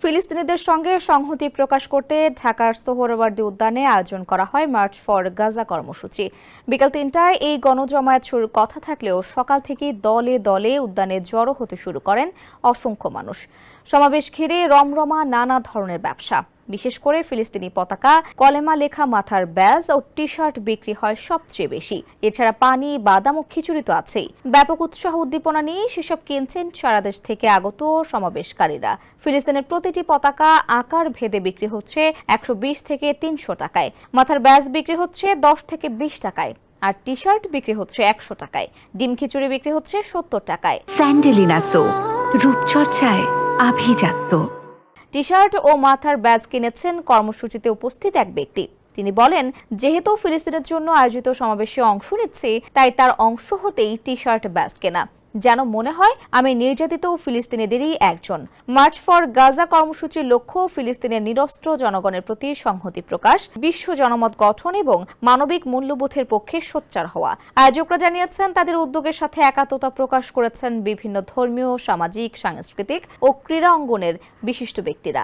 ফিলিস্তিনিদের সঙ্গে সংহতি প্রকাশ করতে ঢাকার সোহরাওয়ার্দী উদ্যানে আয়োজন করা হয় মার্চ ফর গাজা কর্মসূচি। বিকাল ৩টায় এই গণজমায়েত শুরুর কথা থাকলেও সকাল থেকেই দলে দলে উদ্যানে জড়ো হতে শুরু করেন অসংখ্য মানুষ। সমাবেশ ঘিরে রমরমা নানা ধরনের ব্যবসা। বিশেষ করে ফিলিস্তিনি পতাকা, কলেমা লেখা মাথার ব্যাজ ও টি শার্ট বিক্রি হয় সবচেয়ে বেশি। এছাড়া পানি, বাদাম ও খিচুড়ি তো আছেই। ব্যাপক উৎসাহ উদ্দীপনা নিয়ে সেসব কিনছেন সারা দেশ থেকে আগত সমাবেশকারীরা। ফিলিস্তিনের প্রতিটি পতাকা আকার ভেদে বিক্রি হচ্ছে ১২০ থেকে ৩০০ টাকায়। মাথার ব্যাজ বিক্রি হচ্ছে ১০ থেকে ২০ টাকায়। আর টি শার্ট বিক্রি হচ্ছে ১০০ টাকায়। ডিম খিচুড়ি বিক্রি হচ্ছে ৭০ টাকায়। স্যান্ডেলিনা সো, রূপচর্চায় আভিজাত্য। টি শার্ট ও মাথার ব্যাজ কিনেছেন কর্মসূচিতে উপস্থিত এক ব্যক্তি। তিনি বলেন, যেহেতু ফিলিস্তিনের জন্য আয়োজিত সমাবেশে অংশ নিচ্ছে, তাই তার অংশ হতেই টি শার্ট ব্যাজ কেনা। যেন মনে হয় আমি নির্যাতিত ফিলিস্তিনিদেরই একজন। মার্চ ফর গাজা কর্মসূচির লক্ষ্য ফিলিস্তিনের নিরস্ত্র জনগণের প্রতি সংহতি প্রকাশ, বিশ্ব জনমত গঠন এবং মানবিক মূল্যবোধের পক্ষে সোচ্চার হওয়া। আয়োজকরা জানিয়েছেন, তাদের উদ্যোগের সাথে একাত্মতা প্রকাশ করেছেন বিভিন্ন ধর্মীয়, সামাজিক, সাংস্কৃতিক ও ক্রীড়া অঙ্গনের বিশিষ্ট ব্যক্তিরা।